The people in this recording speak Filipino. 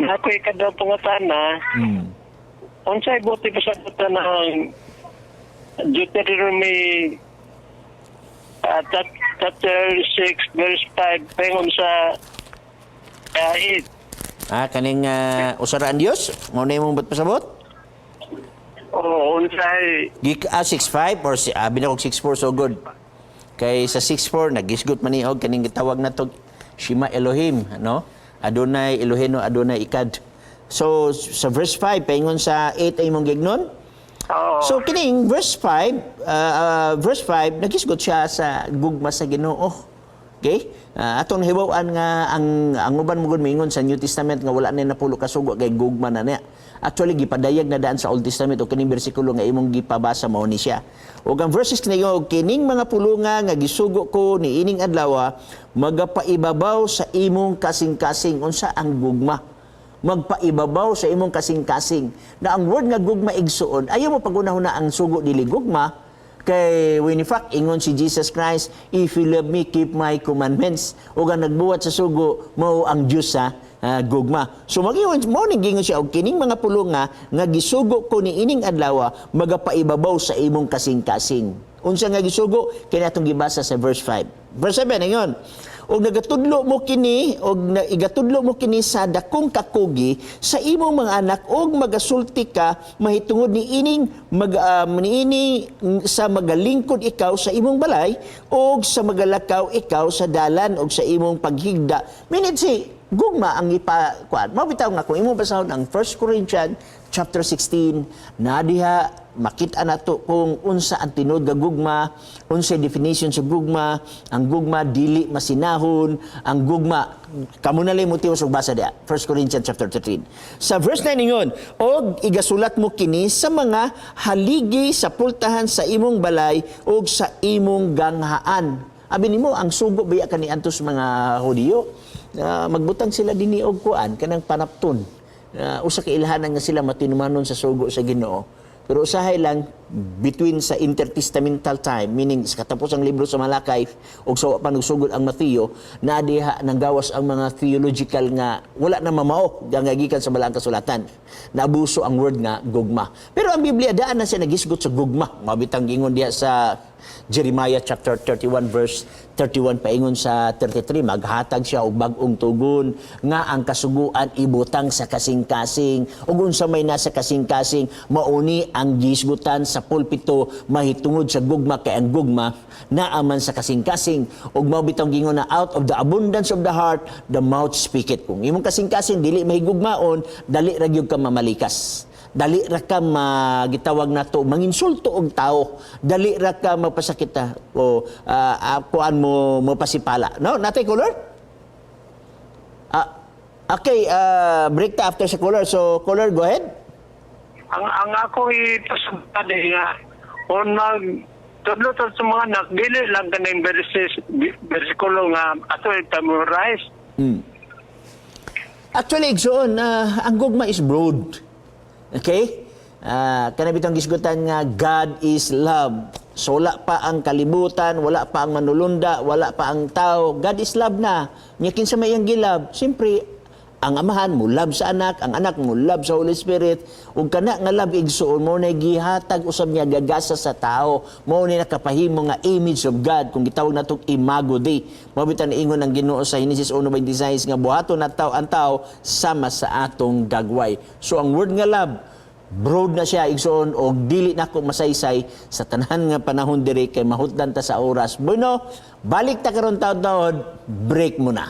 Nakoy kada pangutana. Unsay buti pa sa ng Deuteronomy chapter 6 verse 5 pengon sa 8. Kaning usaraan Dios, mo na imong pasabot? Oo, unsay 6.5 or binakog 6.4 so good. Kay sa 6.4 nagisgot man niog kaning gitawag nato Shema Elohim, no? Adonai Eloheno, Adonai Ikad. So sa verse 5 paingon sa 8 ay mong gignon. So kining verse 5 nagisgot siya sa gugma sa Ginoo. Okay? Atong hibaw-an nga ang uban mo gud mingon sa New Testament nga wala na napulo ka sugo kay gugma na niya. Actually gipadayag na daan sa Old Testament o kining bersikulo nga imong gipabasa mao ni siya. Ug ang verses kinayo kining mga pulunga nga gisugo ko ni ining adlaw magapaibabaw sa imong kasing-kasing unsa ang gugma. Magpaibabaw sa imong kasing-kasing. Na ang word nga gugma igsuon ayaw mo pagunahon na ang sugo dili gugma. Kay when in fact, ingon si Jesus Christ, if you love me, keep my commandments. O nga nagbuhat sa sugo, mao ang Diyos sa gugma. So mag-iwan, morning gingon siya, o kining mga pulunga, nga gisugo ko ni ining adlaw, magapaibabaw sa imong kasing-kasing. Unsa nga gisugo, kaya natong gibasa sa verse 5. Verse 7, ingon, og nagatudlo mo kini igatudlo mo kini sa dakong kakugi sa imong mga anak og magasulti ka mahitungod ni ining sa magalingkod ikaw sa imong balay og sa magalakaw ikaw sa dalan og sa imong paghigda. Minit gugma ang ipakuan. Mabitaw nga kung imong basahon ang 1 Corinthians chapter 16 na diha makita nato kung unsa ang tinud nga gugma, unsa definition sa gugma, ang gugma dili masinahon, ang gugma kamo na lang motibo sa basa diha 1 Corinthians chapter 13. Sa verse 9 ingon, og igasulat mo kini sa mga haligi sa pultahan sa imong balay og sa imong ganghaan. Abi nimo ang sugo biya kaniadto sa mga Hudiyo, magbutang sila dinhi og kuan kanang panapton. Usa ka ilhanan nga sila matinumanon sa sugo sa Ginoo. Pero usahay lang between sa intertestamental time, meaning sa katapusang libro sa Malakay o sa panugsugod ang Mateo, na diha nang gawas ang mga theological nga wala na mamao gikan sa balaang kasulatan. Naabuso ang word nga gugma. Pero ang Biblia daan na siya nagisgot sa gugma. Mabitang gingon diha sa Jeremiah chapter 31 verse 31 paingon sa 33, maghatag siya og bag-ong tugon nga ang kasuguan ibutang sa kasing-kasing ug unsa may nasa kasing-kasing mauni ang gisgutan sa pulpito mahitungod sa gugma kay ang gugma naaman sa kasing-kasing ug mao bitong gingon na out of the abundance of the heart the mouth speaketh. Kung imong kasing-kasing dili mahigugmaon, dali ra gyud ka mamalikas. Dali ra ka gitawag nato manginsulto og tao, dali ra ka mapasakita o kuan mo mapasipala, no? Natay color? Okay, break ta after sa color. So color, go ahead. Ang ako ipasabad nga on tudlo sa mga anak dili lang kanang bersikulo nga ato memorize. Actually, igsoon ang gugma is broad. Okay? Kana bitong gisgutan nga God is love. So wala pa ang kalibutan, wala pa ang manulunda, wala pa ang tao. God is love na. Nyakin sa mayang gilab. Siyempre, ang amahan mo love sa anak, ang anak mo love sa Holy Spirit. Ug kana nga love igsuon mo na gihatag usab niya gagasa sa tao. Mao ni nakapahimo nga image of God kung gitawag natong imago Dei. Mao bitan ingon ang Ginoo sa Genesis 1:26 nga buhaton na tao ang tao sama sa atong gagway. So ang word nga love broad na siya igsoon og dili nako masaysay sa tanan nga panahon diri kay mahutdan ta sa oras. Bueno, balik ta karon taon-taon, break mo na.